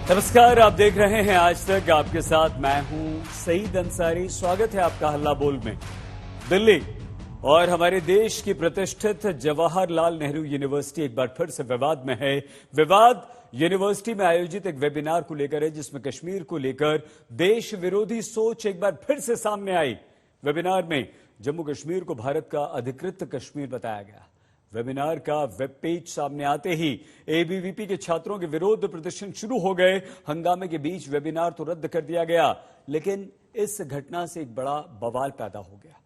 नमस्कार, आप देख रहे हैं आज तक। आपके साथ मैं हूं सईद अंसारी। स्वागत है आपका हल्ला बोल में। दिल्ली और हमारे देश की प्रतिष्ठित जवाहरलाल नेहरू यूनिवर्सिटी एक बार फिर से विवाद में है। विवाद यूनिवर्सिटी में आयोजित एक वेबिनार को लेकर है, जिसमें कश्मीर को लेकर देश विरोधी सोच एक बार फिर से सामने आई। वेबिनार में जम्मू कश्मीर को भारत का अधिकृत कश्मीर बताया गया। वेबिनार का वेब पेज सामने आते ही एबीवीपी के छात्रों के विरोध प्रदर्शन शुरू हो गए। हंगामे के बीच वेबिनार तो रद्द कर दिया गया, लेकिन इस घटना से एक बड़ा बवाल पैदा हो गया।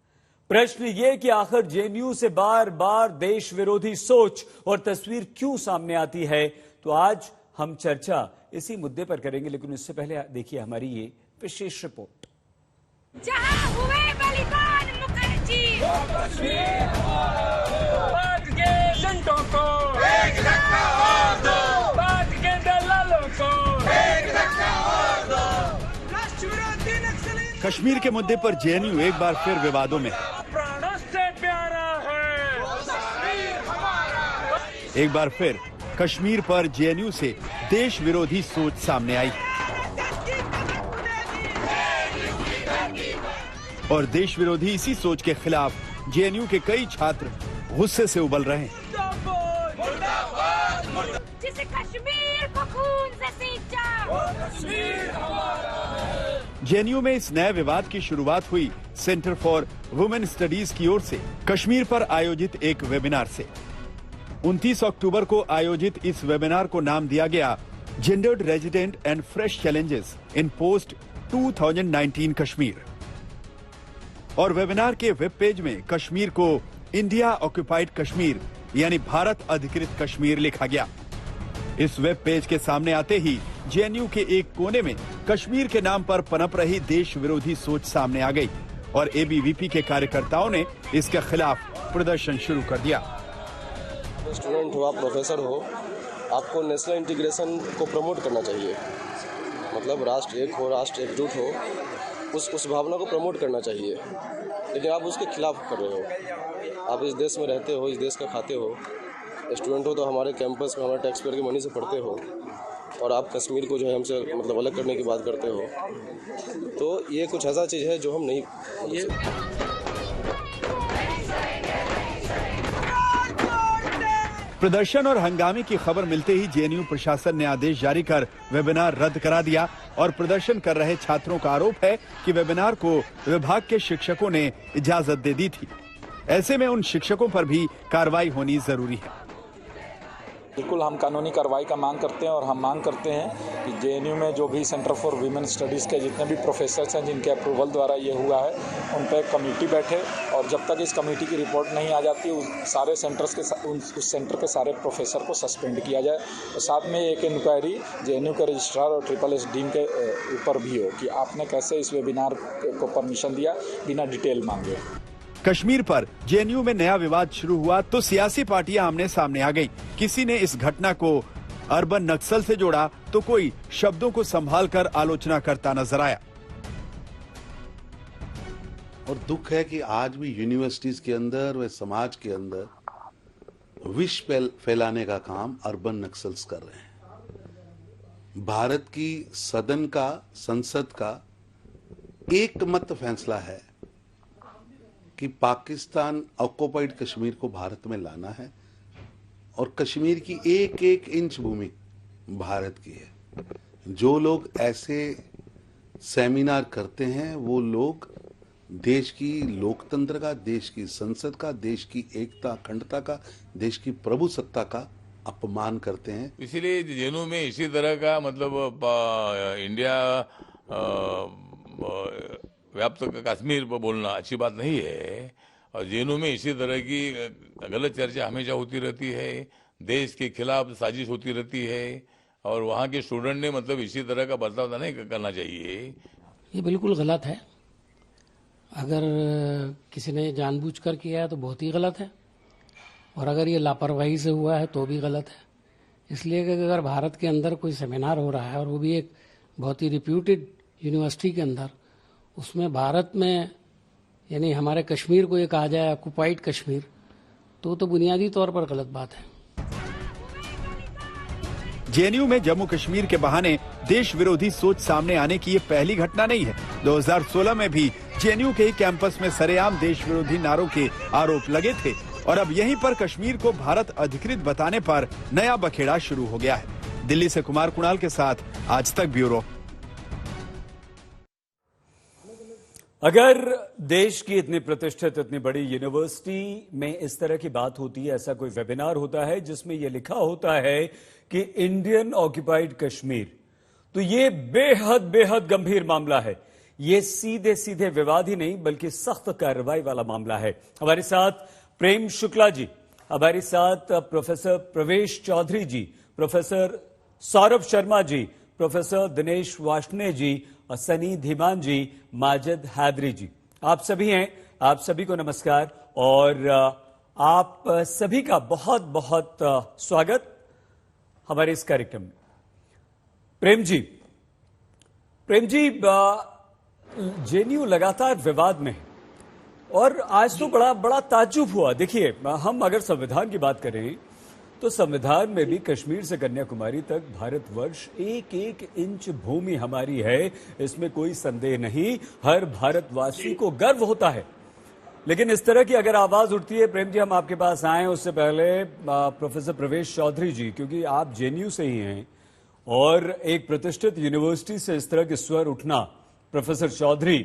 प्रश्न ये कि आखिर जेएनयू से बार बार देश विरोधी सोच और तस्वीर क्यों सामने आती है। तो आज हम चर्चा इसी मुद्दे पर करेंगे, लेकिन इससे पहले देखिए हमारी ये विशेष रिपोर्ट। जहां हुए बलिदान मुखर्जी, एक धक्का और दो, बात के दलालों को एक धक्का और दो। राष्ट्रविरोधी नक्सली कश्मीर के मुद्दे पर जेएनयू एक बार फिर विवादों में। प्राणों से प्यारा है एक बार फिर कश्मीर पर जेएनयू से देश विरोधी सोच सामने आई और देश विरोधी इसी सोच के खिलाफ जेएनयू के कई छात्र गुस्से से उबल रहे हैं। जिसे कश्मीर को खून से सींचा। जेएनयू में इस नए विवाद की शुरुआत हुई सेंटर फॉर वुमेन स्टडीज की ओर से कश्मीर पर आयोजित एक वेबिनार से। 29 अक्टूबर को आयोजित इस वेबिनार को नाम दिया गया gendered resident and fresh challenges in post 2019 Kashmir. और वेबिनार के वेब पेज में कश्मीर को इंडिया ऑक्यूपाइड कश्मीर यानी भारत अधिकृत कश्मीर लिखा गया। इस वेब पेज के सामने आते ही जेएनयू के एक कोने में कश्मीर के नाम पर पनप रही देश विरोधी सोच सामने आ गई और एबीवीपी के कार्यकर्ताओं ने इसके खिलाफ प्रदर्शन शुरू कर दिया। स्टूडेंट हो, आप प्रोफेसर हो, आपको नेशनल इंटीग्रेशन को प्रमोट करना चाहिए। मतलब राष्ट्र एक हो, राष्ट्र एकजुट हो, उस भावना को प्रमोट करना चाहिए, लेकिन आप उसके खिलाफ कर रहे हो। आप इस देश में रहते हो, इस देश का खाते हो, स्टूडेंट हो तो हमारे कैंपस में हमारे टैक्स पेयर की मनी से पढ़ते हो, और आप कश्मीर को जो है हमसे मतलब अलग करने की बात करते हो। तो ये कुछ ऐसा चीज़ है जो हम नहीं प्रदर्शन और हंगामे की खबर मिलते ही जेएनयू प्रशासन ने आदेश जारी कर वेबिनार रद्द करा दिया और प्रदर्शन कर रहे छात्रों का आरोप है कि वेबिनार को विभाग के शिक्षकों ने इजाजत दे दी थी। ऐसे में उन शिक्षकों पर भी कार्रवाई होनी जरूरी है। बिल्कुल हम कानूनी कार्रवाई का मांग करते हैं और हम मांग करते हैं कि जेएनयू में जो भी सेंटर फॉर वीमेन स्टडीज़ के जितने भी प्रोफेसर्स हैं जिनके अप्रूवल द्वारा ये हुआ है, उन पर एक कमेटी बैठे और जब तक इस कमेटी की रिपोर्ट नहीं आ जाती उस सारे सेंटर्स के उस सेंटर के सारे प्रोफेसर को सस्पेंड किया जाए। और साथ में एक इंक्वायरी जेएनयू के रजिस्ट्रार और SSS डीन के ऊपर भी हो कि आपने कैसे इस वेबिनार को परमिशन दिया बिना डिटेल मांगे। कश्मीर पर जेएनयू में नया विवाद शुरू हुआ तो सियासी पार्टियां आमने सामने आ गई। किसी ने इस घटना को अर्बन नक्सल से जोड़ा तो कोई शब्दों को संभालकर आलोचना करता नजर आया। और दुख है कि आज भी यूनिवर्सिटीज के अंदर व समाज के अंदर विष फैलाने का काम अर्बन नक्सल्स कर रहे हैं। भारत की संसद का एकमत फैसला है कि पाकिस्तान ऑक्युपाइड कश्मीर को भारत में लाना है और कश्मीर की एक एक इंच भूमि भारत की है। जो लोग ऐसे सेमिनार करते हैं वो लोग देश की लोकतंत्र का, देश की संसद का, देश की एकता अखंडता का, देश की प्रभुसत्ता का अपमान करते हैं। इसीलिए जेएनयू में इसी तरह का मतलब इंडिया व्याप्त कश्मीर पर बोलना अच्छी बात नहीं है। और जेएनयू में इसी तरह की गलत चर्चा हमेशा होती रहती है, देश के खिलाफ साजिश होती रहती है और वहाँ के स्टूडेंट ने मतलब इसी तरह का बर्ताव नहीं करना चाहिए। ये बिल्कुल गलत है। अगर किसी ने जानबूझकर किया है तो बहुत ही गलत है, और अगर ये लापरवाही से हुआ है तो भी गलत है। इसलिए कि अगर भारत के अंदर कोई सेमिनार हो रहा है और वो भी एक बहुत ही रिप्यूटेड यूनिवर्सिटी के अंदर, उसमें भारत में यानी हमारे कश्मीर को ये कहा जाए ऑक्युपाइड कश्मीर, तो बुनियादी तौर पर गलत बात है। जेएनयू में जम्मू कश्मीर के बहाने देश विरोधी सोच सामने आने की ये पहली घटना नहीं है। 2016 में भी जेएनयू के ही कैंपस में सरेआम देश विरोधी नारों के आरोप लगे थे और अब यहीं पर कश्मीर को भारत अधिकृत बताने पर नया बखेड़ा शुरू हो गया है। दिल्ली से कुमार कुणाल के साथ आज तक ब्यूरो। अगर देश की इतनी प्रतिष्ठित, इतनी बड़ी यूनिवर्सिटी में इस तरह की बात होती है, ऐसा कोई वेबिनार होता है जिसमें यह लिखा होता है कि इंडियन ऑक्युपाइड कश्मीर, तो ये बेहद बेहद गंभीर मामला है। ये सीधे सीधे विवाद ही नहीं बल्कि सख्त कार्रवाई वाला मामला है। हमारे साथ प्रेम शुक्ला जी, हमारे साथ प्रोफेसर प्रवेश चौधरी जी, प्रोफेसर सौरभ शर्मा जी, प्रोफेसर दिनेश वार्ष्णेय जी, सनी धीमान जी, माजिद हैदरी जी, आप सभी हैं। आप सभी को नमस्कार और आप सभी का बहुत बहुत स्वागत हमारे इस कार्यक्रम में। प्रेम जी, जेएनयू लगातार विवाद में है और आज तो बड़ा ताज्जुब हुआ। देखिए, हम अगर संविधान की बात करें तो संविधान में भी कश्मीर से कन्याकुमारी तक भारतवर्ष एक एक इंच भूमि हमारी है, इसमें कोई संदेह नहीं। हर भारतवासी को गर्व होता है। लेकिन इस तरह की अगर आवाज उठती है, प्रेम जी हम आपके पास आए उससे पहले प्रोफेसर प्रवेश चौधरी जी, क्योंकि आप जेएनयू से ही हैं और एक प्रतिष्ठित यूनिवर्सिटी से इस तरह के स्वर उठना, प्रोफेसर चौधरी,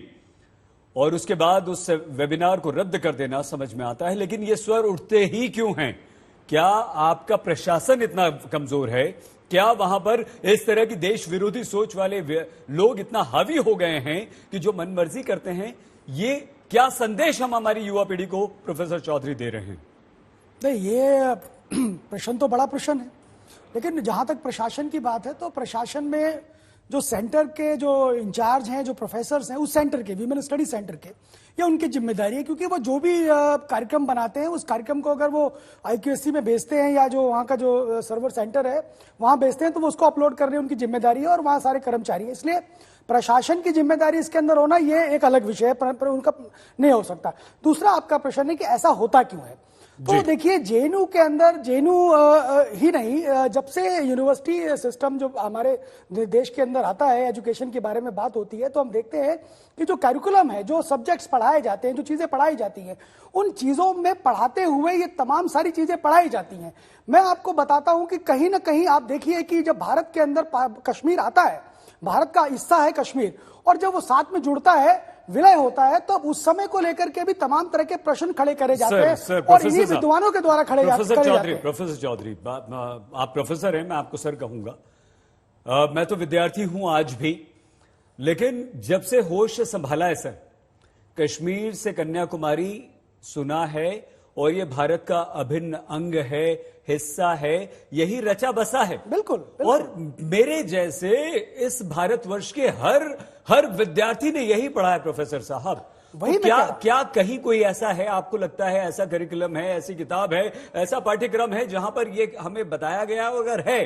और उसके बाद उस वेबिनार को रद्द कर देना समझ में आता है। लेकिन ये स्वर उठते ही क्यों हैं? क्या आपका प्रशासन इतना कमजोर है? क्या वहां पर इस तरह की देश विरोधी सोच वाले लोग इतना हावी हो गए हैं कि जो मनमर्जी करते हैं? ये क्या संदेश हम हमारी युवा पीढ़ी को प्रोफेसर चौधरी दे रहे हैं? नहीं, ये प्रश्न तो बड़ा प्रश्न है, लेकिन जहां तक प्रशासन की बात है तो प्रशासन में जो सेंटर के जो इंचार्ज हैं, जो प्रोफेसर्स हैं उस सेंटर के, विमेन स्टडी सेंटर के, ये उनकी जिम्मेदारी है। क्योंकि वो जो भी कार्यक्रम बनाते हैं उस कार्यक्रम को अगर वो IQSC में भेजते हैं या जो वहाँ का जो सर्वर सेंटर है वहाँ भेजते हैं तो वो उसको अपलोड करने उनकी जिम्मेदारी है और वहाँ सारे कर्मचारी हैं। इसलिए प्रशासन की जिम्मेदारी इसके अंदर होना ये एक अलग विषय है, पर उनका नहीं हो सकता। दूसरा आपका प्रश्न है कि ऐसा होता क्यों है। तो देखिए, जेएनयू के अंदर, जेएनयू ही नहीं, जब से यूनिवर्सिटी सिस्टम जो हमारे देश के अंदर आता है, एजुकेशन के बारे में बात होती है तो हम देखते हैं कि जो कैरिकुलम है, जो सब्जेक्ट्स पढ़ाए जाते हैं, जो चीजें पढ़ाई जाती हैं, उन चीजों में पढ़ाते हुए ये तमाम सारी चीजें पढ़ाई जाती हैं। मैं आपको बताता हूं कि कहीं ना कहीं आप देखिए कि जब भारत के अंदर कश्मीर आता है, भारत का हिस्सा है कश्मीर, और जब वो साथ में जुड़ता है, विलय होता है, तो उस समय को लेकर के भी तमाम तरह के प्रश्न खड़े करे जाते हैं और इन्हीं विद्वानों के द्वारा खड़े जाते हैं। प्रोफेसर चौधरी, आप प्रोफेसर हैं, मैं आपको सर कहूंगा। मैं तो विद्यार्थी हूं आज भी, लेकिन जब से होश संभाला है सर, कश्मीर से कन्याकुमारी सुना है और ये भारत का अभिन्न अंग है, हिस्सा है, यही रचा बसा है। बिल्कुल। और मेरे जैसे इस भारतवर्ष के हर विद्यार्थी ने यही पढ़ा है प्रोफेसर साहब। वही तो क्या कहीं कोई ऐसा है, आपको लगता है ऐसा करिकुलम है, ऐसी किताब है, ऐसा पाठ्यक्रम है जहां पर ये हमें बताया गया? अगर है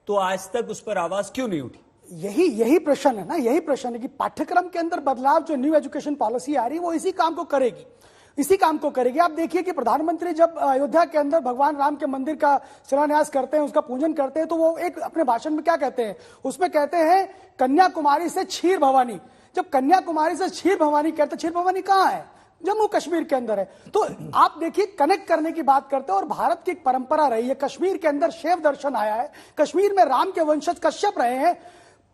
तो आज तक उस पर आवाज क्यों नहीं उठी? यही प्रश्न है ना, यही प्रश्न है कि पाठ्यक्रम के अंदर बदलाव, जो न्यू एजुकेशन पॉलिसी आ रही है वो इसी काम को करेगी, इसी काम को करेगी। आप देखिए कि प्रधानमंत्री जब अयोध्या के अंदर भगवान राम के मंदिर का शिलान्यास करते हैं, उसका पूजन करते हैं, तो वो एक अपने भाषण में क्या कहते हैं? उसमें कहते हैं कन्याकुमारी से क्षीर भवानी। जब कन्याकुमारी से क्षीर भवानी कहते, क्षीर भवानी कहाँ है? जम्मू कश्मीर के अंदर है। तो आप देखिए, कनेक्ट करने की बात करते हैं। और भारत की एक परंपरा रही है, कश्मीर के अंदर शैव दर्शन आया है, कश्मीर में राम के वंशज कश्यप रहे हैं,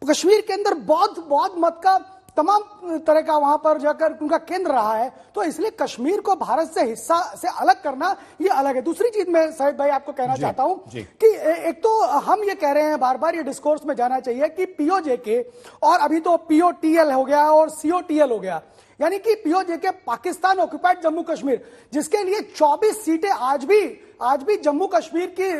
कश्मीर के अंदर बौद्ध मत का तमाम तरह का वहां पर जाकर उनका केंद्र रहा है। तो इसलिए कश्मीर को भारत से हिस्सा से अलग करना ये अलग है। दूसरी चीज मैं शायद भाई आपको कहना चाहता हूं कि एक तो हम ये कह रहे हैं, बार बार ये डिस्कोर्स में जाना चाहिए कि पीओजेके और अभी तो पीओटीएल हो गया और सीओटीएल हो गया, यानी कि पीओजेके पाकिस्तान ऑक्युपाइड जम्मू कश्मीर, जिसके लिए 24 सीटें आज भी जम्मू कश्मीर की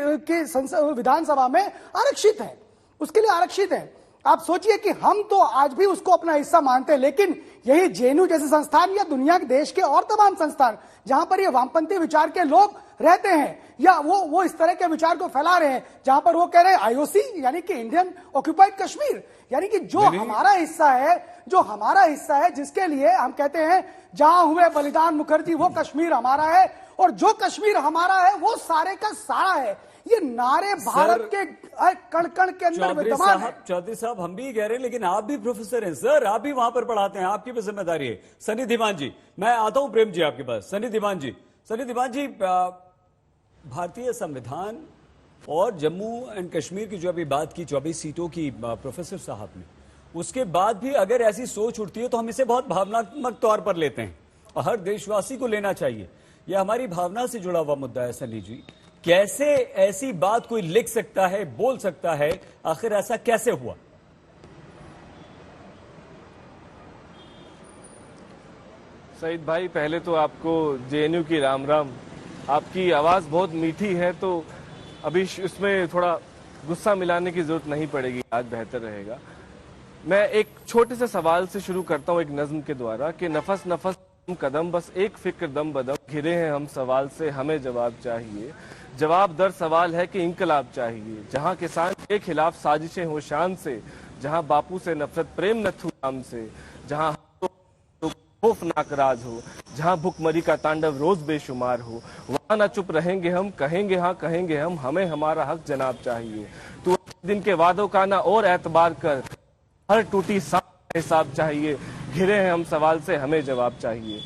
विधानसभा में आरक्षित है, उसके लिए आरक्षित है। आप सोचिए कि हम तो आज भी उसको अपना हिस्सा मानते हैं, लेकिन यही जेएनयू जैसे संस्थान या दुनिया के देश के और तमाम संस्थान जहां पर ये वामपंथी विचार के लोग रहते हैं या वो इस तरह के विचार को फैला रहे हैं, जहां पर वो कह रहे हैं आईओसी यानी कि इंडियन ऑक्युपाइड कश्मीर, यानी कि जो हमारा हिस्सा है, जिसके लिए हम कहते हैं जहां हुए बलिदान मुखर्जी वो कश्मीर हमारा है और जो कश्मीर हमारा है वो सारे का सारा है। ये नारे भारत के कण कण के अंदर विद्यमान है। चौधरी साहब, हम भी कह रहे हैं, लेकिन आप भी प्रोफेसर हैं सर, आप भी वहां पर पढ़ाते हैं, आपकी भी जिम्मेदारी है। सनी धीमान जी, मैं आता हूं प्रेम जी आपके पास। सनी धीमान जी, भारतीय संविधान और जम्मू एंड कश्मीर की जो अभी बात की 24 सीटों की प्रोफेसर साहब ने, उसके बाद भी अगर ऐसी सोच उठती है तो हम इसे बहुत भावनात्मक तौर पर लेते हैं और हर देशवासी को लेना चाहिए। यह हमारी भावना से जुड़ा हुआ मुद्दा है। सनी जी, कैसे ऐसी बात कोई लिख सकता है, बोल सकता है, आखिर ऐसा कैसे हुआ? सईद भाई, पहले तो आपको जेएनयू की राम राम। आपकी आवाज बहुत मीठी है, तो अभी उसमें थोड़ा गुस्सा मिलाने की जरूरत नहीं पड़ेगी, आज बेहतर रहेगा। मैं एक छोटे से सवाल से शुरू करता हूं, एक नज्म के द्वारा, कि नफस नफस कदम बस एक फिक्र दम बदम, घिरे हैं हम सवाल से हमें जवाब चाहिए। जवाब दर सवाल है कि इंकलाब चाहिए, जहां किसान के खिलाफ साजिशें हो शान से, जहां बापू से नफरत प्रेम नथु राम से, जहां खौफनाक राज हो, जहां भुखमरी का तांडव रोज बेशुमार हो, वहां ना चुप रहेंगे हम, कहेंगे हाँ कहेंगे हम, हमें हमारा हक जनाब चाहिए। तू दिन के वादों का ना और एतबार कर, हर टूटी सांस हिसाब चाहिए। घिरे हैं हम सवाल से हमें जवाब चाहिए।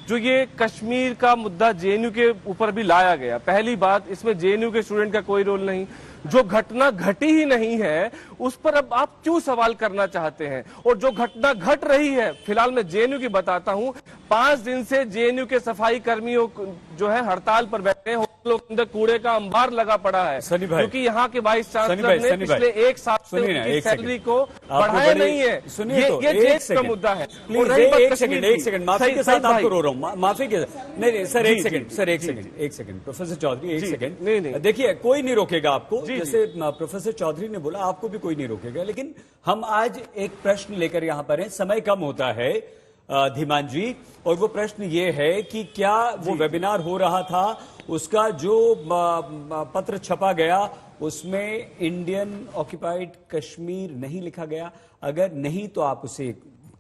जो ये कश्मीर का मुद्दा जेएनयू के ऊपर भी लाया गया, पहली बात, इसमें जेएनयू के स्टूडेंट का कोई रोल नहीं। जो घटना घटी ही नहीं है उस पर अब आप क्यों सवाल करना चाहते हैं? और जो घटना घट रही है, फिलहाल मैं जेएनयू की बताता हूं, 5 दिन से जेएनयू के सफाई कर्मियों जो है हड़ताल पर बैठे हैं, होटलों के अंदर कूड़े का अंबार लगा पड़ा है, क्योंकि यहाँ के वाइस चांसलर ने पिछले एक साल से उनकी सैलरी को बढ़ाया नहीं है। ये देश का मुद्दा है। एक सेकंड, माफी के साथ आपको रो रहा हूँ, माफी के साथ। नहीं सर, एक सेकंड प्रोफेसर चौधरी, एक सेकंड। नहीं, देखिए, कोई नहीं रोकेगा आपको, जैसे प्रोफेसर चौधरी ने बोला, आपको भी कोई नहीं रोकेगा। लेकिन हम आज एक प्रश्न लेकर यहां पर हैं, समय कम होता है धीमान जी, और वो प्रश्न ये है कि क्या वो वेबिनार हो रहा था, उसका जो पत्र छपा गया उसमें इंडियन ऑक्यूपाइड कश्मीर नहीं लिखा गया? अगर नहीं तो आप उसे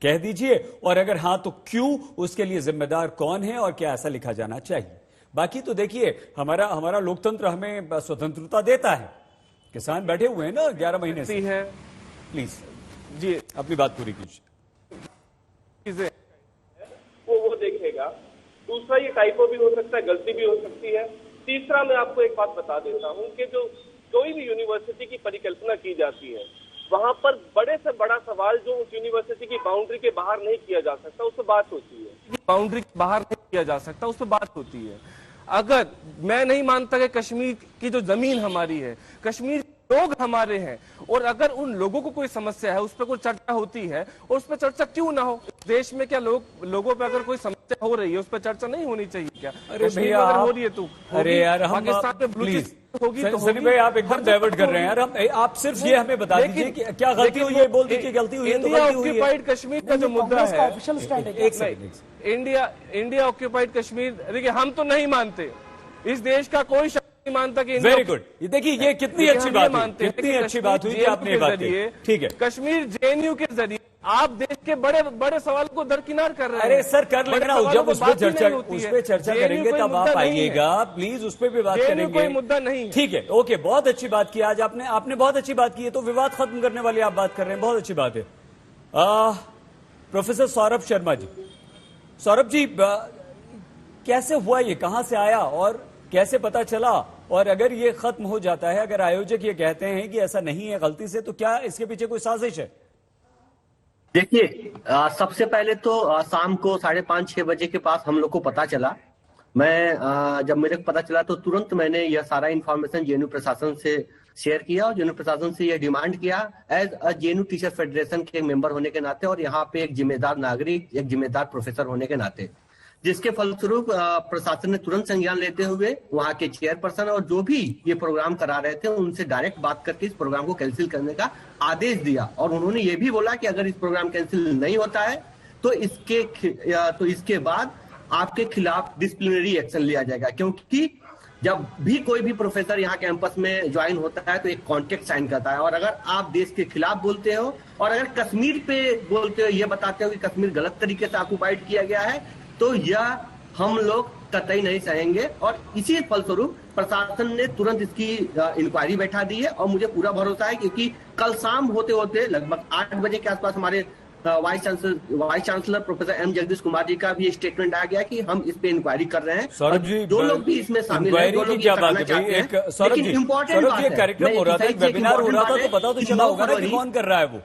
कह दीजिए, और अगर हां तो क्यों, उसके लिए जिम्मेदार कौन है और क्या ऐसा लिखा जाना चाहिए? बाकी तो देखिए, हमारा लोकतंत्र हमें स्वतंत्रता देता है। किसान बैठे हुए हैं ना 11 महीने से। है प्लीज जी, अपनी बात पूरी कीजिए। वो देखेगा। दूसरा, ये टाइपो भी हो सकता है, गलती भी हो सकती है। तीसरा, मैं आपको एक बात बता देता हूँ कि जो कोई भी यूनिवर्सिटी की परिकल्पना की जाती है, वहां पर बड़े से बड़ा सवाल जो उस यूनिवर्सिटी की बाउंड्री के बाहर नहीं किया जा सकता, उस पर बात होती है। बाउंड्री के बाहर नहीं किया जा सकता, उस पर बात होती है। अगर मैं नहीं मानता कि कश्मीर की जो जमीन हमारी है, कश्मीर लोग हमारे हैं, और अगर उन लोगों को कोई समस्या है, उस पर कोई चर्चा होती है, और उस पर चर्चा क्यों ना हो? देश में क्या लोगों पर अगर कोई समस्या हो रही है, उस पर चर्चा नहीं होनी चाहिए क्या? अरे भैया, अगर हो रही है तो अरे यार, हम पाकिस्तान में प्लीज होगी तो सनी भाई, आप एकदम डाइवर्ट कर रहे हैं यार। आप सिर्फ ये हमें बता दीजिए कि क्या गलती हुई है, बोल दीजिए गलती हुई है तो इंडिया गलती हुई है। ऑक्यूपाइड कश्मीर का जो मुद्दा है, ऑफिशियल स्टैंड है। एक सेकंड, इंडिया ऑक्यूपाइड कश्मीर, देखिए, हम तो नहीं मानते, इस देश का कोई शख्स नहीं मानता कि वेरी गुड। देखिए, ये कितनी अच्छी बात हुई, कितनी अच्छी बात हुई कि आपने ये बात कही। ठीक है, कश्मीर जेएनयू के जरिए आप देश के बड़े बड़े सवाल को दरकिनार कर रहे हैं। अरे सर, कर लेना, जब उस पर चर्चा करेंगे तब आप आइएगा, प्लीज उस पर भी बात करेंगे। कोई मुद्दा नहीं। ठीक है, ओके, बहुत अच्छी बात की आज आपने बहुत अच्छी बात की है, तो विवाद खत्म करने वाली आप बात कर रहे हैं, बहुत अच्छी बात है। प्रोफेसर सौरभ शर्मा जी, सौरभ जी, कैसे हुआ ये, कहां से आया और कैसे पता चला? और अगर ये खत्म हो जाता है, अगर आयोजक ये कहते हैं कि ऐसा नहीं है गलती से, तो क्या इसके पीछे कोई साजिश है? देखिए, सबसे पहले तो शाम को 5:30-6 बजे के पास हम लोग को पता चला। मैं जब मेरे को पता चला तो तुरंत मैंने यह सारा इन्फॉर्मेशन जेएनयू प्रशासन से शेयर किया, और जेएनयू प्रशासन से यह डिमांड किया as a JNU teacher federation के मेंबर होने के नाते, और यहाँ पे एक जिम्मेदार नागरिक, एक जिम्मेदार प्रोफेसर होने के नाते, जिसके फलस्वरूप प्रशासन ने तुरंत संज्ञान लेते हुए वहां के चेयरपर्सन और जो भी ये प्रोग्राम करा रहे थे उनसे डायरेक्ट बात करके इस प्रोग्राम को कैंसिल करने का आदेश दिया। और उन्होंने ये भी बोला कि अगर इस प्रोग्राम कैंसिल नहीं होता है तो इसके बाद आपके खिलाफ डिसिप्लिनरी एक्शन लिया जाएगा, क्योंकि जब भी कोई भी प्रोफेसर यहाँ कैंपस में ज्वाइन होता है तो एक कॉन्ट्रैक्ट साइन करता है, और अगर आप देश के खिलाफ बोलते हो और अगर कश्मीर पे बोलते हो, ये बताते हो कि कश्मीर गलत तरीके से ऑक्युपाइड किया गया है, तो यह हम लोग कतई नहीं सहेंगे। और इसी फलस्वरूप प्रशासन ने तुरंत इसकी इंक्वायरी बैठा दी है और मुझे पूरा भरोसा है क्योंकि कल शाम होते होते लगभग 8 बजे के आसपास हमारे vice chancellor professor M Jagdish Kumar ji का भी स्टेटमेंट आ गया कि हम इस पे इंक्वायरी कर रहे हैं। सौरभ जी, दो लोग भी इसमें शामिल हैं, दो लोग क्या बात है भाई? एक सौरभ जी, कार्यक्रम हो रहा था, वेबिनार हो रहा था, तो पता तो चला होगा ना कि कौन कर रहा है वो।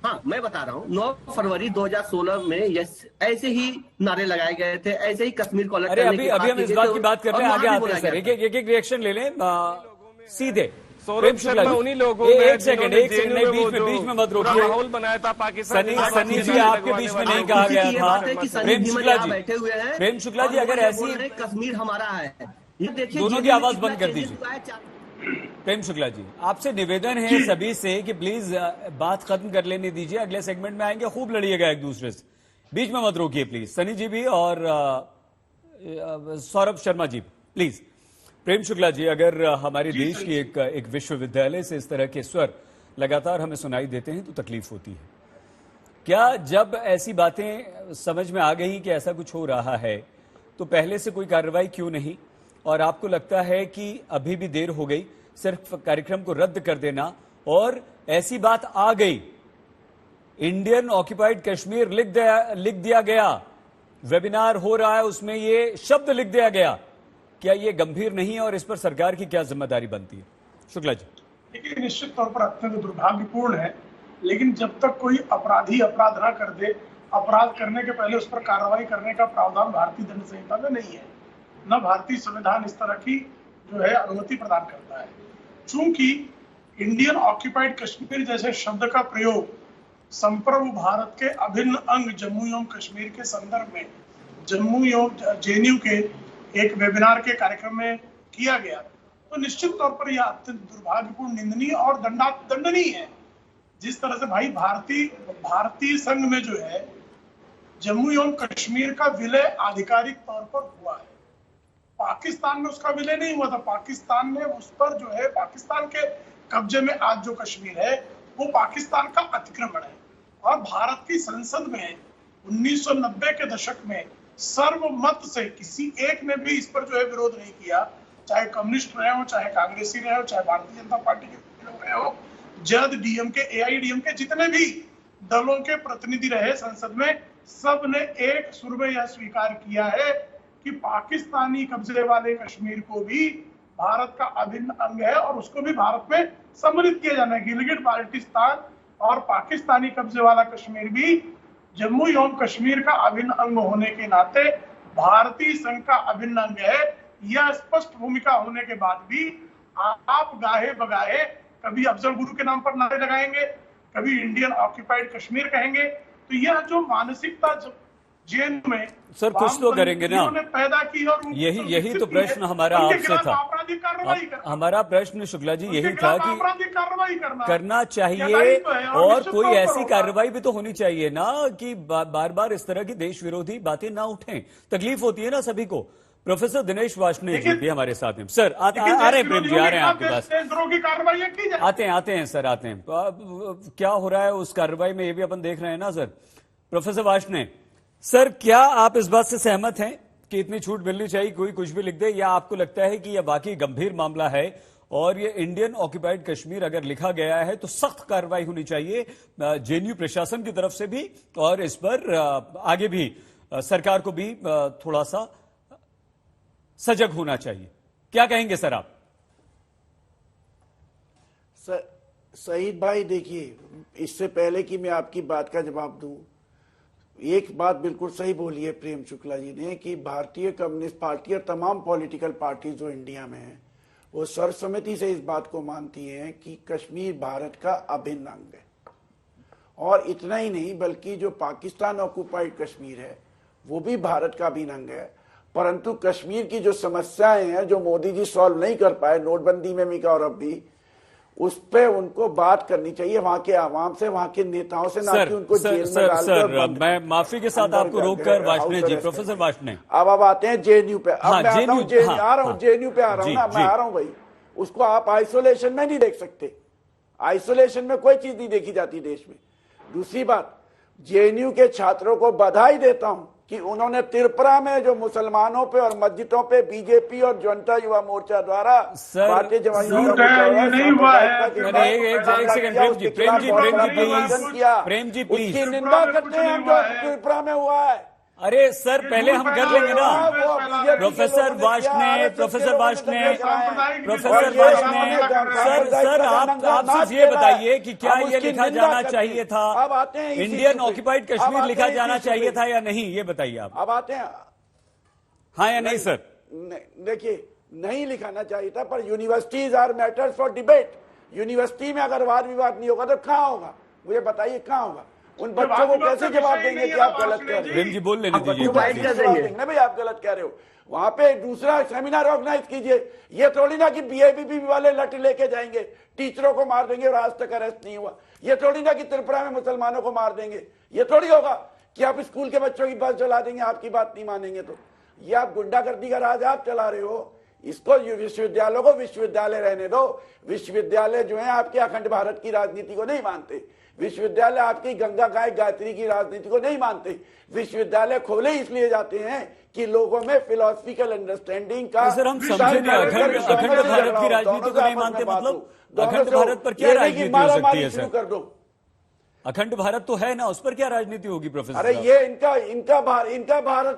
हाँ, मैं बता रहा हूँ 9 फरवरी 2016 में ऐसे ही नारे लगाए गए थे, ऐसे ही कश्मीर को अलग करने की बात अभी हम इस बात की बात करते हैं, आगे आते हैं सर, एक रिएक्शन ले लें सीधे। सौरभ शर्मा उन्हीं लोगों में एक सेकंड बीच में मत रोकिए। माहौल बनाया था पाकिस्तान। सनी जी, आपके बीच में नहीं कहा गया था। प्रेम शुक्ला जी बैठे हुए हैं, प्रेम शुक्ला जी, अगर ऐसी कश्मीर हमारा है, ये देखिए दोनों की आवाज बंद कर दीजिए। प्रेम शुक्ला जी, आपसे निवेदन है सभी से कि प्लीज बात खत्म कर लेने दीजिए, अगले सेगमेंट में आएंगे, खूब लड़िएगा एक दूसरे से, बीच में मत रोकिए प्लीज। सनी जी भी और सौरभ शर्मा जी प्लीज। प्रेम शुक्ला जी, अगर हमारे देश की एक विश्वविद्यालय से इस तरह के स्वर लगातार हमें सुनाई देते हैं तो तकलीफ होती है। क्या जब ऐसी बातें समझ में आ गई कि ऐसा कुछ हो रहा है तो पहले से कोई कार्रवाई क्यों नहीं, और आपको लगता है कि अभी भी देर हो गई, सिर्फ कार्यक्रम को रद्द कर देना, और ऐसी बात आ गई इंडियन ऑक्युपाइड कश्मीर लिख दिया गया, वेबिनार हो रहा है उसमें ये शब्द लिख दिया गया, क्या ये गंभीर नहीं है और इस पर सरकार की क्या जिम्मेदारी बनती है? शुक्ला जी। देखिए, निश्चित तौर पर अत्यंत दुर्भाग्यपूर्ण है, लेकिन जब तक कोई अपराधी अपराध न कर दे, अपराध करने के पहले उस पर कार्रवाई करने का प्रावधान भारतीय दंड संहिता में नहीं है, न भारतीय संविधान इस तरह की जो है अनुमति प्रदान करता है। चूंकि इंडियन ऑक्युपाइड कश्मीर जैसे शब्द का प्रयोग संप्रभु भारत के अभिन्न अंग जम्मू एवं कश्मीर के संदर्भ में जम्मू एवं जेएनयू के एक वेबिनार के कार्यक्रम में किया गया, तो निश्चित तौर पर यह अत्यंत दुर्भाग्यपूर्ण, निंदनीय और दंडनीय है। जिस तरह से भाई भारतीय संघ में जो है जम्मू एवं कश्मीर का विलय आधिकारिक तौर पर हुआ है, पाकिस्तान में उसका विलय नहीं हुआ था। पाकिस्तान ने उस पर जो है, पाकिस्तान के कब्जे में आज जो कश्मीर है वो पाकिस्तान का अतिक्रमण है, और भारत की संसद में 1990 के दशक में सर्वमत से किसी एक ने भी इस पर जो है विरोध नहीं किया, चाहे कम्युनिस्ट रहे हो, चाहे कांग्रेसी रहे हो, चाहे भारतीय जनता पार्टी के लोग रहे हो, जद डीएमके एआईडीएमके जितने भी दलों के प्रतिनिधि रहे संसद में, सब ने एक सुर में यह स्वीकार किया है कि पाकिस्तानी कब्जे वाले कश्मीर को भी भारत का अभिन्न अंग है और उसको भी भारत में सम्मिलित किया जाना है। गिलगिट बाल्टिस्तान और पाकिस्तानी कब्जे वाला कश्मीर भी जम्मू एवं कश्मीर का अभिन्न अंग होने के नाते भारतीय संघ का अभिन्न अंग है। यह स्पष्ट भूमिका होने के बाद भी आप गाहे बगाहे कभी अफजल गुरु के नाम पर नारे लगाएंगे, कभी इंडियन ऑक्युपाइड कश्मीर कहेंगे, तो यह जो मानसिकता जेएनयू में सर कुछ तो करेंगे ना, पैदा की, और यही तो प्रश्न हमारा आपसे था। हमारा प्रश्न शुक्ला जी यही था कि कार्रवाई करना चाहिए, और कोई ऐसी कार्रवाई भी तो होनी चाहिए ना कि बार बार इस तरह की देश विरोधी बातें ना उठें। तकलीफ होती है ना सभी को। प्रोफेसर दिनेश वार्ष्णेय जी भी हमारे साथ हैं। सर आ रहे हैं प्रेम जी, आ रहे हैं आपके पास, आते हैं सर, आते हैं। क्या हो रहा है उस कार्रवाई में ये भी अपन देख रहे हैं ना सर। प्रोफेसर वार्ष्णेय सर, क्या आप इस बात से सहमत हैं कि इतनी छूट मिलनी चाहिए, कोई कुछ भी लिख दे, या आपको लगता है कि यह वाकई गंभीर मामला है और ये इंडियन ऑक्युपाइड कश्मीर अगर लिखा गया है तो सख्त कार्रवाई होनी चाहिए जेएनयू प्रशासन की तरफ से भी, और इस पर आगे भी सरकार को भी थोड़ा सा सजग होना चाहिए? क्या कहेंगे सर आप? सईद भाई, देखिए, इससे पहले कि मैं आपकी बात का जवाब दूं, एक बात बिल्कुल सही बोली है प्रेम शुक्ला जी ने कि भारतीय कम्युनिस्ट पार्टी और तमाम पॉलिटिकल पार्टी जो इंडिया में है वो सर्वसम्मति से इस बात को मानती हैं कि कश्मीर भारत का अभिन्न अंग है। और इतना ही नहीं, बल्कि जो पाकिस्तान ऑक्युपाइड कश्मीर है वो भी भारत का अभिन्न अंग है। परंतु कश्मीर की जो समस्याएं हैं जो मोदी जी सॉल्व नहीं कर पाए, नोटबंदी में भी और अब भी, उस पे उनको बात करनी चाहिए वहां के आवाम से, वहां के नेताओं से, ना कि उनको जेल में डालकर। मैं माफी के साथ आपको रोककर वार्ष्णेय जी, प्रोफेसर वार्ष्णेय, अब आते हैं जेएनयू पे। अब मैं आता हूँ जेएनयू पे आ रहा हूँ ना, मैं आ रहा हूँ भाई। उसको आप आइसोलेशन में नहीं देख सकते, आइसोलेशन में कोई चीज नहीं देखी जाती देश में। दूसरी बात, जेएनयू के छात्रों को बधाई देता हूं कि उन्होंने त्रिपुरा में जो मुसलमानों पे और मस्जिदों पे बीजेपी और जनता युवा मोर्चा द्वारा भारतीय जनता प्रेम जी प्लीज उसकी निंदा करते हैं हम जो त्रिपुरा में हुआ है। अरे सर पहले हम कर लेंगे ना। प्रोफेसर वाश ने सर आप सिर्फ ये बताइए कि क्या ये लिखा जाना चाहिए था, इंडियन ऑक्युपाइड कश्मीर लिखा जाना चाहिए था या नहीं, ये बताइए आप। अब आते हैं हाँ या नहीं सर? देखिए नहीं लिखाना चाहिए था, पर universities are matters for debate. University में अगर वाद विवाद नहीं होगा तो कहाँ होगा, मुझे बताइए कहाँ होगा? उन बच्चों को कैसे जवाब देंगे कि आप गलत कह रहे हो? जी बोल लेने दीजिए भाई, आप गलत कह रहे हो। वहां पे दूसरा सेमिनार ऑर्गेनाइज कीजिए। ये थोड़ी ना कि बीआईबीपी वाले लट लेके जाएंगे, टीचरों को मार देंगे और आज तक अरेस्ट नहीं हुआ। ये थोड़ी ना कि त्रिपुरा में मुसलमानों को मार देंगे। ये थोड़ी होगा कि आप स्कूल के बच्चों की बस चला देंगे, आपकी बात नहीं मानेंगे तो। ये आप गुंडागर्दी का राज आप चला रहे हो। इसको विश्वविद्यालयों को विश्वविद्यालय रहने दो। विश्वविद्यालय जो है आपके अखंड भारत की राजनीति को नहीं मानते। विश्वविद्यालय आपकी गंगा गाय गायत्री की राजनीति को नहीं मानते। विश्वविद्यालय खोले इसलिए जाते हैं कि लोगों में फिलोसफिकल अंडरस्टैंडिंग का। सर हम समझे नहीं, अखंड भारत की राजनीति को नहीं मानते मतलब अखंड भारत पर क्या राजनीति हो सकती है सर? कर दो, अखंड भारत तो है ना, उस पर क्या राजनीति होगी प्रोफेसर? अरे ये इनका भारत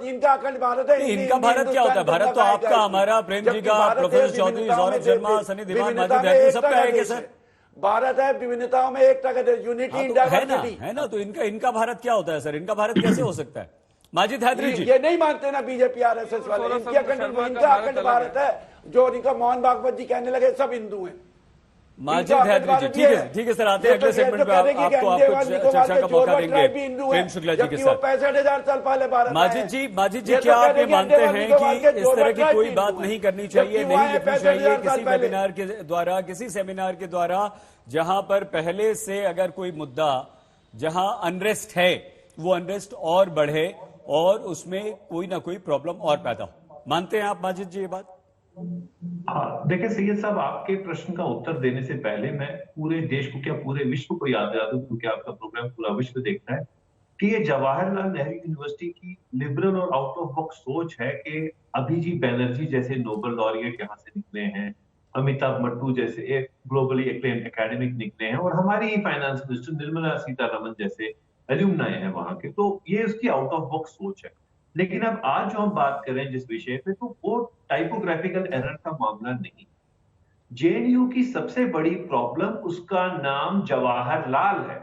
इनका अखंड भारत है। इनका भारत क्या होता है? भारत तो आपका, हमारा, प्रेम जी का, प्रोफेसर चौधरी, सौरभ शर्मा, सनी दीवान, माजिद हैदरी, सबका है क्या सर? भारत है विभिन्नताओं में एकता का देश, यूनिटी इन डाइवर्सिटी है ना। तो इनका भारत क्या होता है सर? इनका भारत कैसे हो सकता है? माजिद हैदरी जी ये नहीं मानते ना बीजेपी आरएसएस वाले। इनका अखंड भारत है। जो इनका मोहन भागवत जी कहने लगे सब हिंदू हैं। माजिद हैदरी जी ठीक है सर, आते हैं अगले सेगमेंट में आपको चर्चा का मौका देंगे प्रेम शुक्ला जी के साथ। 65,000 साल पहले भारत। माजिद जी क्या आप ये मानते हैं कि इस तरह की कोई बात नहीं करनी चाहिए, नहीं लिखनी चाहिए किसी वेबिनार के द्वारा, किसी सेमिनार के द्वारा, जहां पर पहले से अगर कोई मुद्दा, जहां अनरेस्ट है, वो अनरेस्ट और बढ़े और उसमें कोई ना कोई प्रॉब्लम और पैदा हो? मानते हैं आप माजिद जी ये बात? देखिए सैयद साहब, आपके प्रश्न का उत्तर देने से पहले मैं पूरे देश को, क्या पूरे विश्व को याद दिला दूं, क्योंकि आपका प्रोग्राम पूरा विश्व देखता है, कि ये जवाहरलाल नेहरू यूनिवर्सिटी की लिबरल और आउट ऑफ बॉक्स सोच है कि अभिजीत बैनर्जी जैसे नोबेल लॉरिएट यहाँ से निकले हैं, अमिताभ मट्टू जैसे एक ग्लोबली एक्लेम्ड एकेडमिक निकले हैं, और हमारी ही फाइनेंस मिनिस्टर निर्मला सीतारमन जैसे एल्यूमनाई हैं वहां के। तो ये उसकी आउट ऑफ बॉक्स सोच है। लेकिन अब आज जो हम बात करें जिस विषय पे, तो वो टाइपोग्राफिकल एरर का मामला नहीं। जेएनयू की सबसे बड़ी प्रॉब्लम, उसका नाम जवाहरलाल है।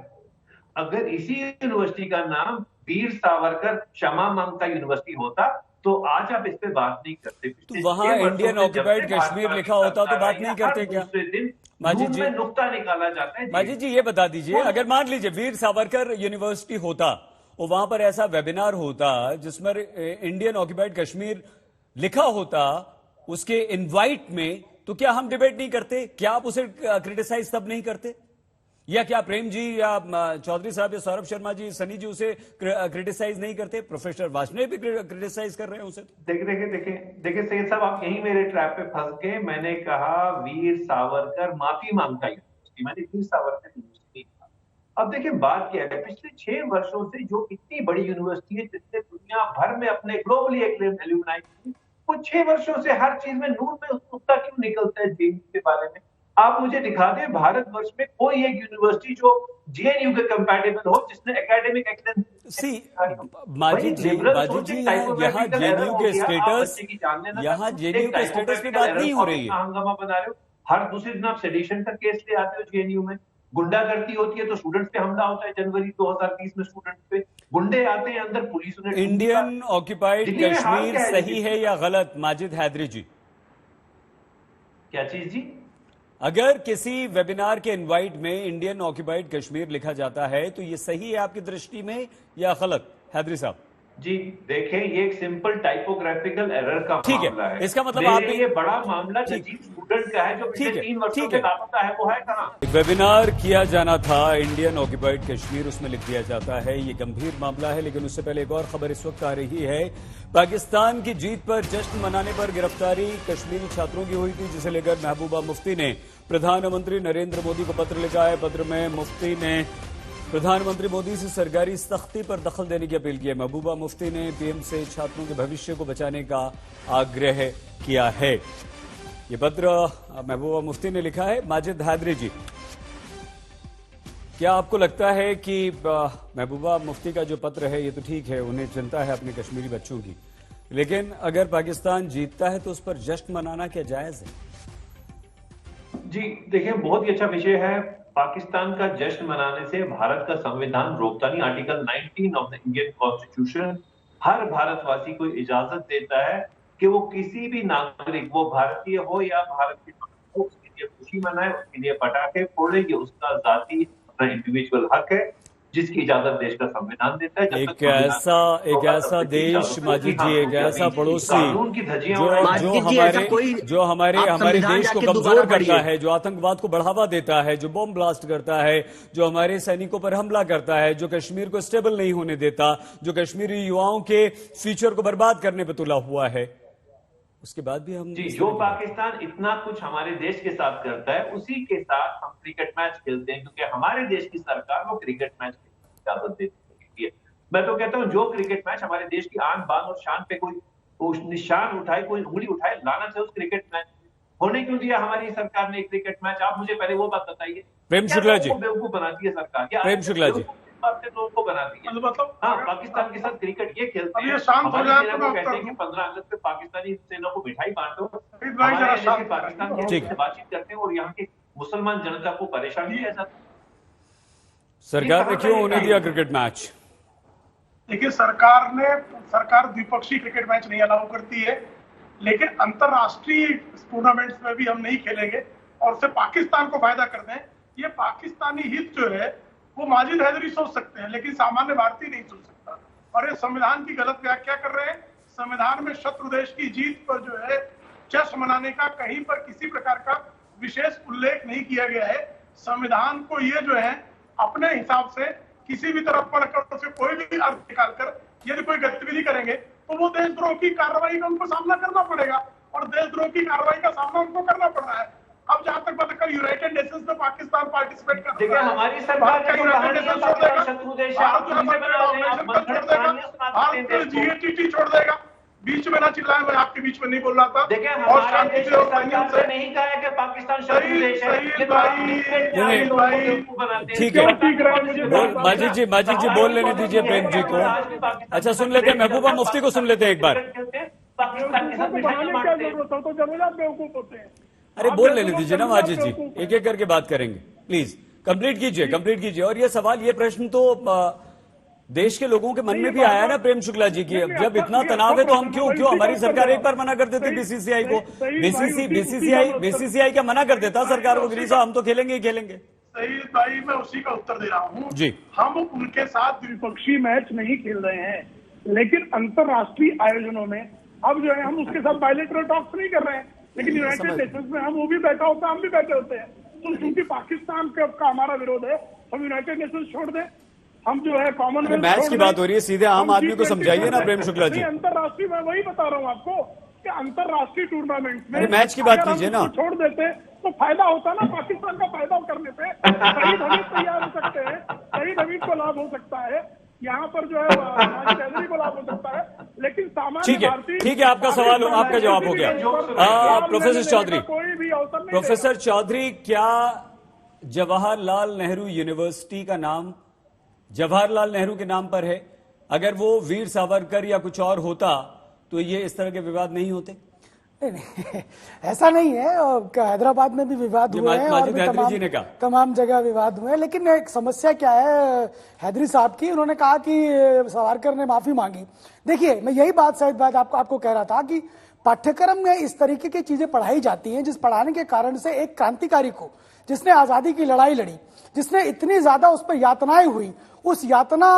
अगर इसी यूनिवर्सिटी का नाम वीर सावरकर क्षमा मांगता यूनिवर्सिटी होता तो आज आप इस पे बात नहीं करते। तो वहां इंडियन ऑक्युपाइड कश्मीर लिखा होता तो बात नहीं करते क्या? माजिद जी नुक्ता निकाला जाता है। माजिद जी ये बता दीजिए, अगर मान लीजिए वीर सावरकर यूनिवर्सिटी होता और वहां पर ऐसा वेबिनार होता जिसमें इंडियन ऑक्युपाइड कश्मीर लिखा होता उसके इनवाइट में, तो क्या हम डिबेट नहीं करते? क्या आप उसे क्रिटिसाइज तब नहीं करते? या क्या प्रेम जी या चौधरी साहब या सौरभ शर्मा जी, सनी जी उसे क्रिटिसाइज नहीं करते? प्रोफेसर वाजपेयी भी क्रिटिसाइज कर रहे हैं उसे। देखिए सैयद साहब, आप यही मेरे ट्रैप पे फंस गए। मैंने कहा वीर सावरकर माफी मांगता यूनिवर्सिटी, मैंने वीर सावरकर यूनिवर्सिटी कहा। अब देखिए बात क्या है, पिछले 6 वर्षों से जो इतनी बड़ी यूनिवर्सिटी है जिसने दुनिया भर में अपने ग्लोबली एक्लेम्ड एल्यूमनाई, वो 6 वर्षों से हर चीज में नूर में उत्सुकता क्यों निकलता है जेएनयू के बारे में? आप मुझे दिखा दें भारतवर्ष में कोई एक यूनिवर्सिटी जो जेएनयू के कंपैटिबल हो, जिसने एकेडमिक माजिद जी यहाँ जेएनयू के स्टेटस पे बात नहीं हो रही है। हंगामा बना रहे हो, हर दूसरे दिन आप सेडिशन का केस ले आते हो जेएनयू में। गुंडागर्दी होती है तो स्टूडेंट्स पे हमला होता है। जनवरी 2020 में स्टूडेंट्स पे गुंडे आते हैं अंदर, पुलिस उन्हें। इंडियन ऑक्युपाइड कश्मीर सही है या गलत माजिद हैदरी जी? क्या चीज जी? अगर किसी वेबिनार के इनवाइट में इंडियन ऑक्युपाइड कश्मीर लिखा जाता है तो ये सही है आपकी दृष्टि में या गलत? हैदरी साहब जी देखें, ये एक सिंपल टाइपोग्राफिकल एरर का मामला है। इसका मतलब आप ये बड़ा मामला स्टूडेंट का है जो पिछले 3 वर्षों से लापता है, वो है कहां? वेबिनार किया जाना था इंडियन ऑक्युपाइड कश्मीर, उसमें लिख दिया जाता है। ये गंभीर मामला है। लेकिन उससे पहले एक और खबर इस वक्त आ रही है। पाकिस्तान की जीत पर जश्न मनाने पर गिरफ्तारी कश्मीरी छात्रों की हुई थी, जिसे लेकर महबूबा मुफ्ती ने प्रधानमंत्री नरेंद्र मोदी को पत्र लिखा है। पत्र में मुफ्ती ने प्रधानमंत्री मोदी से सरकारी सख्ती पर दखल देने की अपील की है। महबूबा मुफ्ती ने पीएम से छात्रों के भविष्य को बचाने का आग्रह किया है। ये पत्र महबूबा मुफ्ती ने लिखा है। माजिद हैदरी जी, क्या आपको लगता है कि महबूबा मुफ्ती का जो पत्र है ये तो ठीक है, उन्हें चिंता है अपने कश्मीरी बच्चों की, लेकिन अगर पाकिस्तान जीतता है तो उस पर जश्न मनाना क्या जायज है? जी देखिए, बहुत ही अच्छा विषय है। पाकिस्तान का जश्न मनाने से भारत का संविधान रोकता नहीं। Article 19 of the Indian constitution हर भारतवासी को इजाजत देता है कि वो किसी भी नागरिक, वो भारतीय हो या भारत के हो, उसके लिए खुशी मनाए, उसके लिए पटाखे फोड़े, ये उसका जाती अपना इंडिविजुअल हक है जिसकी इजाजत देश का संविधान देता है। एक ऐसा देश, माजिद जी, एक ऐसा पड़ोसी जो हमारे देश को कमजोर करता है, जो आतंकवाद को बढ़ावा देता है, जो बॉम्ब ब्लास्ट करता है, जो हमारे सैनिकों पर हमला करता है, जो कश्मीर को स्टेबल नहीं होने देता, जो कश्मीरी युवाओं के फ्यूचर को बर्बाद करने पर तुला हुआ है, उसके बाद भी हम जी, जो पाकिस्तान इतना कुछ हमारे देश के साथ करता है, उसी के साथ हम क्रिकेट मैच खेलते हैं, क्योंकि हमारे देश की सरकार वो क्रिकेट मैच की इजाजत देती है। मैं तो कहता हूं, जो क्रिकेट मैच हमारे देश की आन बान और शान पे कोई निशान उठाए, कोई उंगली उठाए, लाना चाहिए उस क्रिकेट मैच होने क्यों दिया हमारी सरकार ने क्रिकेट मैच? आप मुझे पहले वो बात बताइए। प्रेम शुक्ला जी, बेवकूफ बनाती है सरकार, प्रेम शुक्ला जी, लोगों को बनाती है। मतलब हाँ, पाकिस्तान के साथ क्रिकेट ये खेलते हैं। शांत हो जाए सेना को कहते हैं कि 15 अगस्त पे पाकिस्तानी सेना को मिठाई बांटो, पाकिस्तान से बातचीत करते हैं और यहाँ के मुसलमान जनता को परेशान किया जाता है। सरकार ने क्यों होने दिया क्रिकेट मैच? देखिए, सरकार द्विपक्षीय क्रिकेट मैच नहीं अलाउ करती है, लेकिन अंतरराष्ट्रीय टूर्नामेंट्स में भी हम नहीं खेलेंगे और उससे पाकिस्तान को फायदा करते हैं। ये पाकिस्तानी हित जो है वो माजिद हैदरी सोच सकते हैं, लेकिन सामान्य भारतीय नहीं सोच सकता। और ये संविधान की गलत व्याख्या कर रहे हैं। संविधान में शत्रु देश की जीत पर जो है जश्न मनाने का कहीं पर किसी प्रकार का विशेष उल्लेख नहीं किया गया है। संविधान को ये जो है अपने हिसाब से किसी भी तरफ पढ़कर उसे कोई भी अर्थ निकालकर यदि कोई गतिविधि करेंगे तो वो देशद्रोह की कार्रवाई का उनको सामना करना पड़ेगा, और देशद्रोह की कार्रवाई का सामना उनको करना पड़ रहा है। अब जहां तक बात कर यूनाइटेड नेशंस में पाकिस्तान पार्टिसिपेट कर रहा है, हमारी सरकार का यूनाइटेड नेशंस छोड़ देगा, भारत जीएटीटी छोड़ देगा। बीच में ना चिल्लाए, मैं आपके बीच में नहीं बोल रहा था। और शांति से नहीं कहा है कि पाकिस्तान शत्रु देश है। ठीक है, माजिद जी बोल लेने दीजिए प्रेम जी को। अच्छा, सुन लेते हैं, महबूबा मुफ्ती को सुन लेते हैं एक बार। अरे बोल लेने दीजिए ना माजिद जी, एक एक करके बात करेंगे। प्लीज कंप्लीट कीजिए। और ये सवाल, ये प्रश्न तो देश के लोगों के मन में भी आया ना प्रेम शुक्ला जी की, जब इतना तनाव है तो हम क्यों हमारी सरकार एक बार मना कर देती बीसीसीआई को, बीसीसीआई क्या मना कर देता सरकार को, गिरी साहब हम तो खेलेंगे ही खेलेंगे। सही भाई, मैं उसी का उत्तर दे रहा हूँ जी। हम उनके साथ द्विपक्षीय मैच नहीं खेल रहे हैं, लेकिन अंतरराष्ट्रीय आयोजनों में अब जो है हम उसके साथ बायलैटरल टॉक्स नहीं कर रहे हैं, लेकिन यूनाइटेड नेशंस में हम वो भी बैठा होता है, हम भी बैठे होते हैं। तो क्योंकि पाकिस्तान का हमारा विरोध है, हम यूनाइटेड नेशंस छोड़ दें, हम जो है कॉमनवेल्थ मैच की बात हो रही है, सीधे आम आदमी को समझाइए ना प्रेम शुक्ला जी। अंतरराष्ट्रीय, मैं वही बता रहा हूँ आपको कि अंतरराष्ट्रीय टूर्नामेंट में मैच की बात कीजिए ना, छोड़ देते तो फायदा होता ना, पाकिस्तान का फायदा करने पे शहीद हमीद तैयार हो सकते हैं, शहीद हमीद को लाभ हो सकता है, यहाँ पर जो है चौधरी को लाभ हो सकता है, लेकिन सामान्य ठीक है, आपका सवाल, आपका जवाब हो गया। प्रोफेसर चौधरी, कोई भी अवसर नहीं। प्रोफेसर चौधरी, क्या जवाहरलाल नेहरू यूनिवर्सिटी का नाम जवाहरलाल नेहरू के नाम पर है? अगर वो वीर सावरकर या कुछ और होता तो ये इस तरह के विवाद नहीं होते? नहीं, ऐसा नहीं है। हैदराबाद में भी विवाद हुए हैं और तमाम जगह विवाद हुए हैं, लेकिन एक समस्या क्या है हैदरी साहब की, उन्होंने कहा कि सावरकर ने माफी मांगी। देखिए, मैं यही बात शायद बात आपको कह रहा था कि पाठ्यक्रम में इस तरीके की चीजें पढ़ाई जाती हैं जिस पढ़ाने के कारण से एक क्रांतिकारी को, जिसने आजादी की लड़ाई लड़ी, जिसने इतनी ज्यादा उस पर यातनाएं हुई, उस यातना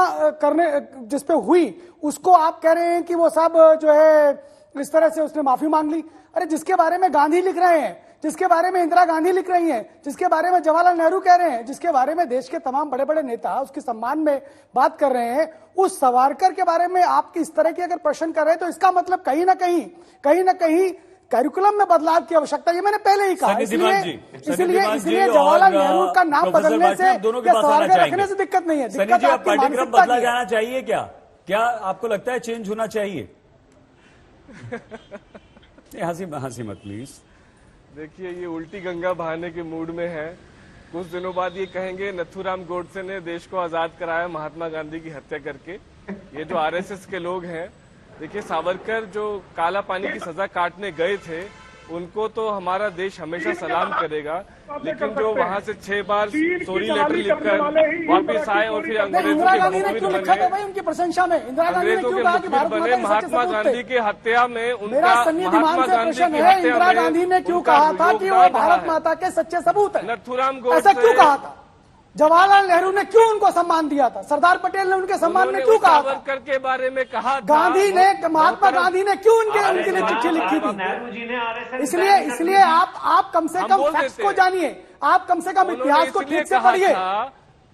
करने जिस पे हुई, उसको आप कह रहे हैं कि वो सब जो है इस तरह से उसने माफी मांग ली। अरे जिसके बारे में गांधी लिख रहे हैं, जिसके बारे में इंदिरा गांधी लिख रही हैं, जिसके बारे में जवाहरलाल नेहरू कह रहे हैं, जिसके बारे में देश के तमाम बड़े बड़े नेता उसके सम्मान में बात कर रहे हैं, उस सावरकर के बारे में आप इस तरह के अगर प्रश्न कर रहे हैं तो इसका मतलब कहीं ना कहीं कैरिकुलम में बदलाव की आवश्यकता, ये मैंने पहले ही कहा। इसलिए और जवाहरलाल नेहरू का नाम प्रोफेसर बदलने से वाजपेयी दोनों के या पास आना स्वर्ग चाहेंगे। रखने से दिक्कत नहीं है, सनी दिक्कत जी, अब आपकी पाठ्यक्रम मानसिकता बदला की है। जाना चाहिए क्या आपको लगता है चेंज होना चाहिए? हंसी मत प्लीज। देखिए, ये उल्टी गंगा बहाने के मूड में है। कुछ दिनों बाद ये कहेंगे नथुराम गोडसे ने देश को आजाद कराया महात्मा गांधी की हत्या करके। ये जो आरएसएस के लोग हैं, देखिए सावरकर जो काला पानी की सजा काटने गए थे, उनको तो हमारा देश हमेशा सलाम करेगा, लेकिन जो वहां से 6 बार सॉरी लेटर लिखकर वापिस आए और फिर अंग्रेजों इंदिरा के गांधी ने क्यों लिखा था मुखबिर भाई उनकी प्रशंसा में? इंदिरा गांधी ने अंग्रेजों क्यों के कहा कि मुखबिर भारत बने माता के महात्मा सच्चे सपूत गांधी थे? की हत्या में मेरा उनका सन्निधि महात्मा मान से गांधी प्रश्न की है, हत्या इंदिरा में गांधी ने क्यों उनका कहा था कि वो योगदान भारत रहा है। माता के सच्चे सबूत है? नथुराम ऐसा गोडसे क्यों कहा था? जवाहरलाल नेहरू ने क्यों उनको सम्मान दिया था? सरदार पटेल ने उनके सम्मान में क्यों कहा था? सावरकर के बारे में कहा था। गांधी ने, महात्मा गांधी ने क्यों उनके लिए चिट्ठी लिखी थी? इसलिए आप कम से कम फैक्ट्स को जानिए, आप कम से कम इतिहास को ठीक से पढ़िए,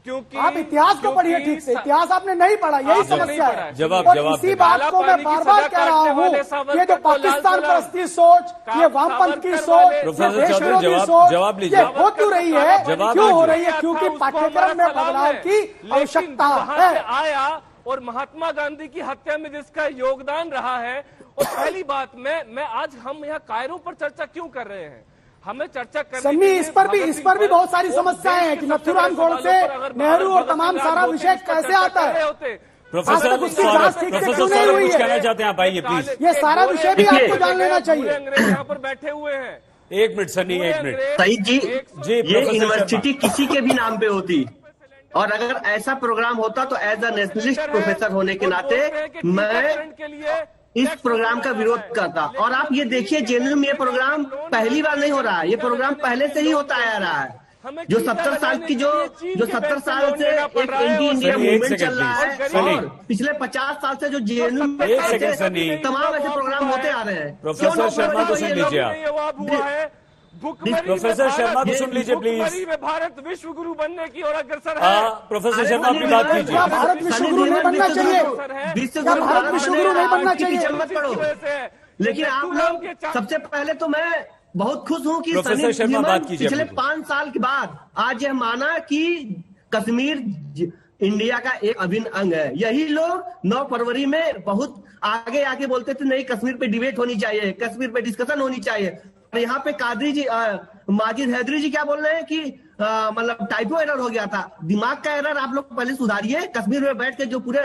क्योंकि आप इतिहास को पढ़िए ठीक से। इतिहास आपने नहीं पढ़ा, यही समस्या है। जवाब इसी बात को मैं बार बार कह रहा हूँ, ये जो पाकिस्तान परस्ती सोच, ये वामपंथ की सोच, ये देश विरोधी सोच, ये हो क्यों रही है? क्यों हो रही है? क्योंकि पाठ्यक्रम में बदलाव की आवश्यकता है। आया और महात्मा गांधी की हत्या में जिसका योगदान रहा है। और पहली बात मैं आज हम यहाँ कायरों पर चर्चा क्यों कर रहे हैं? हमें चर्चा करनी सन्नी, इस पर भी बहुत सारी समस्याएं हैं कि नथुराम गोडसे, नेहरू और तमाम सारा विषय कैसे आता है। प्रोफेसर सौरभ कुछ कहना चाहते हैं आप? आइए प्लीज। ये सारा विषय भी आपको जान लेना चाहिए। अंग्रेज यहाँ पर बैठे हुए हैं। एक मिनट सन्नी, एक मिनट। सईद जी, ये यूनिवर्सिटी किसी के भी नाम पे होती, और अगर ऐसा प्रोग्राम होता तो एज अ नेशनलिस्ट प्रोफेसर होने के नाते मैं इस प्रोग्राम का विरोध करता। और आप ये देखिए, जेएनयू में ये प्रोग्राम पहली बार नहीं हो रहा है, ये प्रोग्राम पहले से ही होता आ रहा है। जो 70 साल की जो 70 साल से एक एंटी इंडिया मूवमेंट चल रहा है, और पिछले 50 साल से जो जेएनयू में तमाम ऐसे प्रोग्राम होते आ रहे हैं। प्रोफेसर शर्मा को सुन लीजिए आप। प्रोफेसर शर्मा को सुन लीजिए प्लीज। भारत विश्व गुरु बनने की ओर अग्रसर है। प्रोफेसर शर्मा अपनी बात कीजिए। भारत विश्व गुरु नहीं बनना चाहिए, भारत विश्व गुरु नहीं बनना चाहिए। लेकिन आप लोग, सबसे पहले तो मैं बहुत खुश हूं कि प्रोफेसर शर्मा बात कीजिए। पिछले 5 साल के बाद आज यह माना कि कश्मीर इंडिया का एक अभिन्न अंग है। यही लोग 9 फरवरी में बहुत आगे आके बोलते थे, नहीं कश्मीर पे डिबेट होनी चाहिए, कश्मीर पे डिस्कशन होनी चाहिए। यहाँ पे कादरी जी, माजिद हैदरी जी क्या बोल रहे हैं कि मतलब टाइपो एरर हो गया था। दिमाग का एरर आप लोग पहले सुधारिए। कश्मीर में बैठ के जो पूरे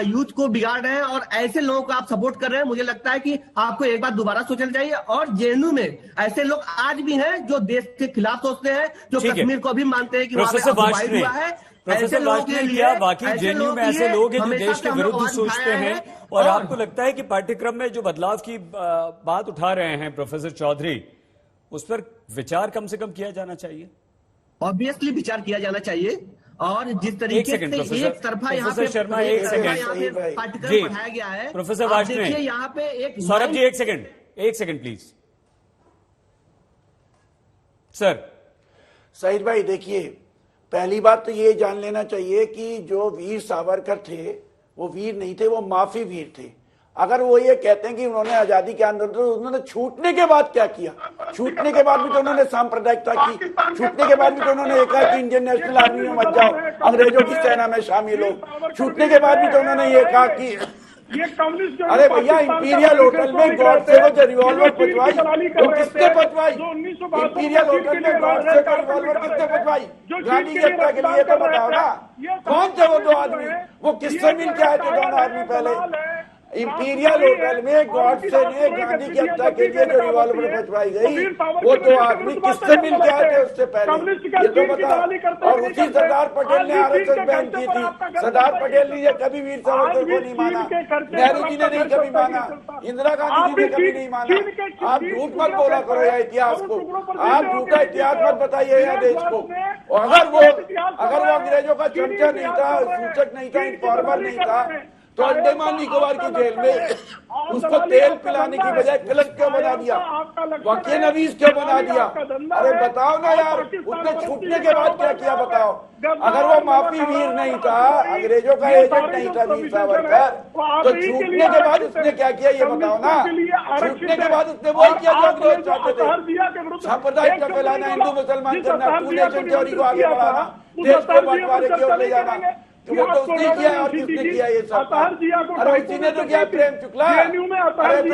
यूथ को बिगाड़ रहे हैं और ऐसे लोगों को आप सपोर्ट कर रहे हैं, मुझे लगता है कि आपको एक बार दोबारा सोचना चाहिए। और जेएनयू में ऐसे लोग आज भी हैं जो देश के खिलाफ सोचते हैं, जो कश्मीर को भी मानते हैं कि वहां पे ऑक्युपाइड हुआ है। प्रोफेसर वाजपेयी क्या वाकई जेएनयू में ऐसे लोग हैं जो देश के विरुद्ध सोचते हैं? और आपको लगता है कि पाठ्यक्रम में जो बदलाव की बात उठा रहे हैं प्रोफेसर चौधरी, उस पर विचार कम से कम किया जाना चाहिए? ऑब्वियसली विचार किया जाना चाहिए। और जिस तरीके से एक तरफा यहाँ पे शर्मा, एक सेकंड पाठ्यक्रम पढ़ाया गया है, प्रोफेसर वाजपेयी, यहाँ पे एक सौरभ जी एक सेकंड प्लीज। सर सईद भाई, देखिए, पहली बात तो ये जान लेना चाहिए कि जो वीर सावरकर थे वो वीर नहीं थे, वो माफी वीर थे। अगर वो ये कहते हैं कि उन्होंने आजादी के आंदोलन, तो उन्होंने छूटने के बाद क्या किया? छूटने के बाद भी तो उन्होंने सांप्रदायिकता की, छूटने के बाद भी तो उन्होंने ये कहा कि इंडियन नेशनल आर्मी में मत जाओ, अंग्रेजों की सेना में शामिल हो। छूटने के बाद भी तो उन्होंने ये कहा कि अरे भैया, इंपीरियल होटल में गॉडसे को जो रिवॉल्वर पचवाई, वो किसने पचवाई? इंपीरियल होटल में गॉडसे को रिवॉल्वर किसने पचवाई? गांधी की हत्या के लिए तो बताओ ना, कौन थे वो 2 आदमी? वो किससे मिल के आए थे दोनों आदमी? पहले इंपीरियल होटल में गॉडसे ने गांधी की हत्या के लिए जो रिवॉल्वर पचवाई गई, वो 2 आदमी किससे मिल के आए थे उससे पहले? ये तो बताओ। और उसी सरदार पटेल ने आरएसएस बैन की थी। सरदार पटेल ने ये कभी वीर सावरकर को नहीं माना, नेहरू जी ने नहीं कभी माना, इंदिरा गांधी जी ने कभी नहीं माना। आप झूठ मत बोला करो या इतिहास को, आप झूठा इतिहास मत बताइए या देश को। और अगर वो अंग्रेजों का चमचा नहीं था, सूचक नहीं था, इन्फॉर्मर नहीं था, तो अंडमान निकोबार की जेल में उसको तेल पिलाने की बजाय क्लर्क क्यों बना दिया, वकील नवीस क्यों बना दिया? अरे बताओ ना यार, उसने छूटने के बाद क्या किया बताओ? अगर वो माफी वीर नहीं था, अंग्रेजों का एजेंट नहीं था वीर सावरकर, तो छूटने के बाद उसने क्या किया ये बताओ ना? छूटने के बाद उसने वही किया जो अंग्रेज चाहते थे, सांप्रदायिक का फैलाना, हिंदू मुसलमान करना, टू नेशन थ्योरी को आगे बढ़ाना, देश को बंटवारे की ओर ले जाना। तो वो तो उसने किया और किसने किया ये सब? अरे उसी ने तो किया प्रेम शुक्ला। अरे तुम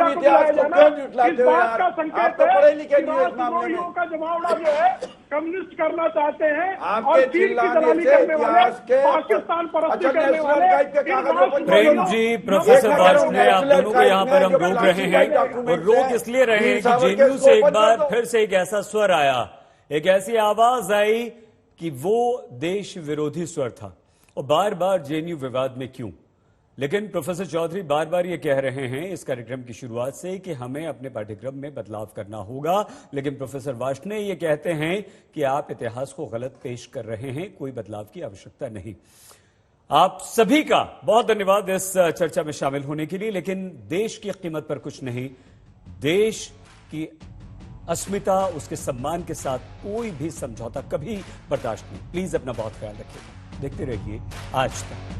इतिहास को क्यों झुठलाते हो यार? आप तो पढ़े लिखे नहीं हो इस मामले में। का जमावड़ा जो है कम्युनिस्ट करना चाहते हैं, आपके चिल्लाने से इतिहास के पाकिस्तान अच्छा नेशनल गाइड के कागज प्रेम जी, प्रोफेसर वार्ष्णेय, आप दोनों को यहाँ पर हम रोक रहे हैं, और रोक इसलिए रहे हैं कि जेएनयू से एक बार फिर से एक ऐसा स्वर आया, एक ऐसी आवाज आई कि वो देश विरोधी स्वर था। और बार बार जेएनयू विवाद में क्यों? लेकिन प्रोफेसर चौधरी बार बार ये कह रहे हैं इस कार्यक्रम की शुरुआत से कि हमें अपने पाठ्यक्रम में बदलाव करना होगा, लेकिन प्रोफेसर वार्ष्णेय ये कहते हैं कि आप इतिहास को गलत पेश कर रहे हैं, कोई बदलाव की आवश्यकता नहीं। आप सभी का बहुत धन्यवाद इस चर्चा में शामिल होने के लिए, लेकिन देश की कीमत पर कुछ नहीं, देश की अस्मिता, उसके सम्मान के साथ कोई भी समझौता कभी बर्दाश्त नहीं। प्लीज अपना बहुत ख्याल रखिएगा। देखते रहिए आज तक।